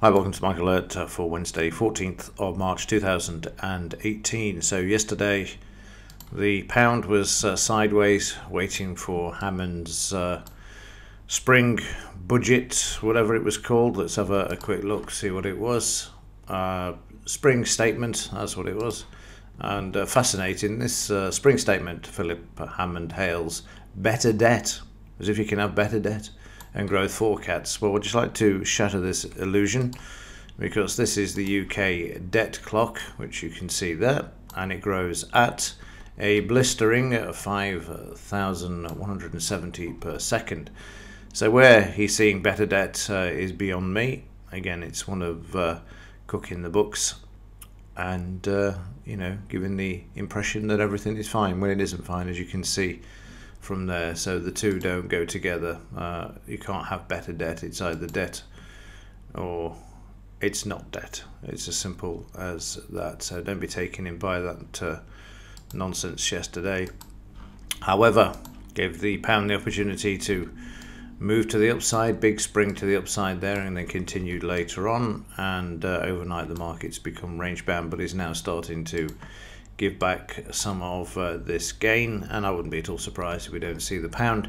Hi, welcome to Market Alert for Wednesday, 14th of March 2018. So yesterday the pound was sideways, waiting for Hammond's spring budget, whatever it was called. Let's have a quick look, see what it was. Spring statement, that's what it was. And fascinating, this spring statement, Philip Hammond hails better debt, as if you can have better debt, and growth forecasts. Well, we'd just like to shatter this illusion, because this is the UK debt clock, which you can see there, and it grows at a blistering 5,170 per second. So where he's seeing better debt is beyond me. Again, it's one of cooking the books and giving the impression that everything is fine when it isn't fine, as you can see from there. So the two don't go together. You can't have better debt. It's either debt or it's not debt. It's as simple as that. So don't be taken in by that nonsense yesterday. However, gave the pound the opportunity to move to the upside, big spring to the upside there, and then continued later on. And overnight the market's become range bound, but is now starting to give back some of this gain, and I wouldn't be at all surprised if we don't see the pound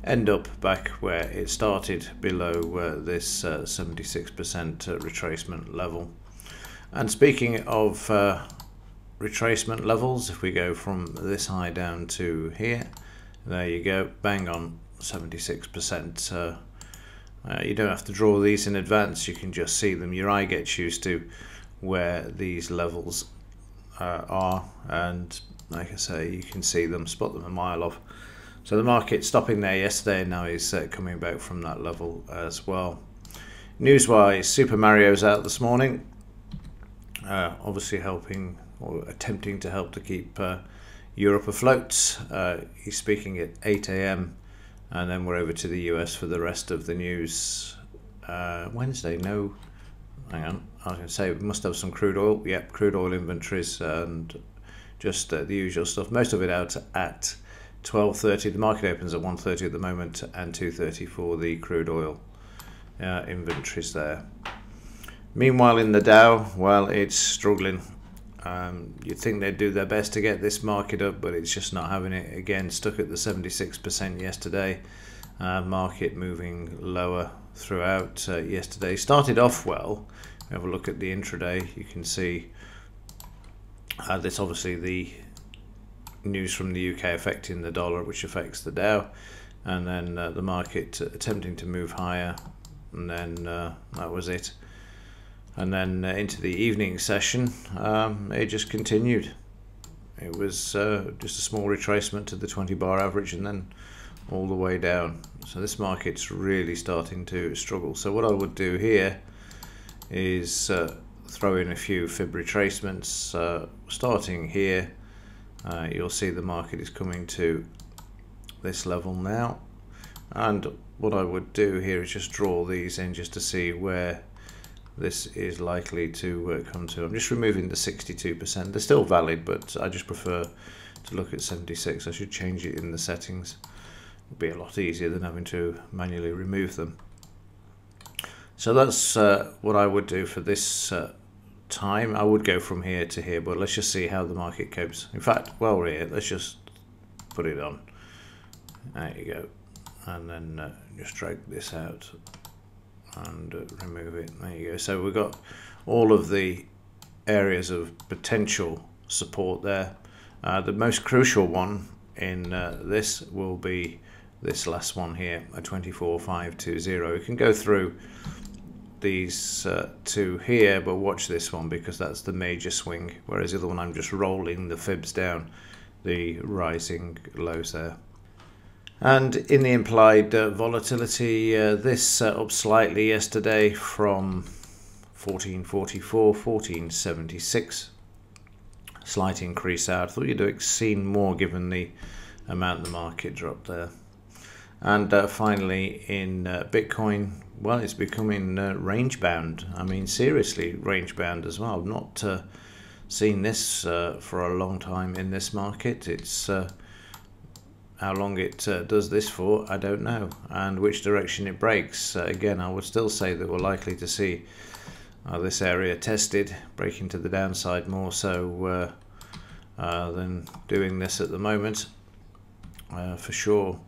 end up back where it started, below this 76% retracement level. And speaking of retracement levels, if we go from this high down to here, there you go, bang on 76%. You don't have to draw these in advance, you can just see them. Your eye gets used to where these levels are, and like I say, you can see them, spot them a mile off. So the market stopping there yesterday, and now is coming back from that level as well. News wise, Super Mario's out this morning, obviously helping or attempting to help to keep Europe afloat. He's speaking at 8 AM, and then we're over to the US for the rest of the news. Wednesday, no, hang on, I was going to say we must have some crude oil. Yep, crude oil inventories and just the usual stuff. Most of it out at 12:30. The market opens at 1:30 at the moment, and 2:30 for the crude oil inventories there. Meanwhile, in the Dow, well, it's struggling. You'd think they'd do their best to get this market up, but it's just not having it. Again, stuck at the 76% yesterday. Market moving lower throughout yesterday. Started off well. Have a look at the intraday. You can see this, obviously the news from the UK affecting the dollar, which affects the Dow, and then the market attempting to move higher, and then that was it. And then into the evening session, it just continued. It was just a small retracement to the 20-bar average, and then all the way down. So this market's really starting to struggle. So what I would do here is throw in a few fib retracements. Starting here, you'll see the market is coming to this level now. And what I would do here is just draw these in just to see where this is likely to come to. I'm just removing the 62%. They're still valid, but I just prefer to look at 76. I should change it in the settings. It'll be a lot easier than having to manually remove them. So that's what I would do for this time. I would go from here to here, but let's just see how the market copes. In fact, while we're here, let's just put it on. There you go. And then just drag this out and remove it. There you go. So we've got all of the areas of potential support there. The most crucial one in this will be this last one here, a 24,520. You can go through these two here, but watch this one, because that's the major swing, whereas the other one I'm just rolling the fibs down, the rising lows there. And in the implied volatility, this up slightly yesterday from 1444, 1476. Slight increase out. I thought you'd have seen more given the amount the market dropped there. And finally in Bitcoin, well, it's becoming range bound. I mean, seriously range bound as well. I've not seen this for a long time in this market. It's how long it does this for, I don't know, and which direction it breaks. Again, I would still say that we're likely to see this area tested, breaking to the downside more so than doing this at the moment, for sure,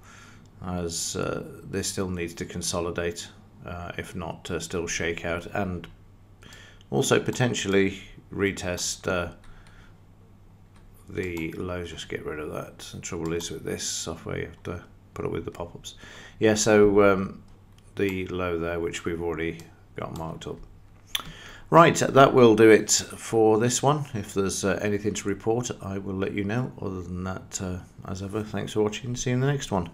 as this still needs to consolidate, if not still shake out, and also potentially retest the lows. Just get rid of that. The trouble is with this software, you have to put it with the pop-ups. Yeah, so the low there, which we've already got marked up. Right, that will do it for this one. If there's anything to report, I will let you know. Other than that, as ever, thanks for watching. See you in the next one.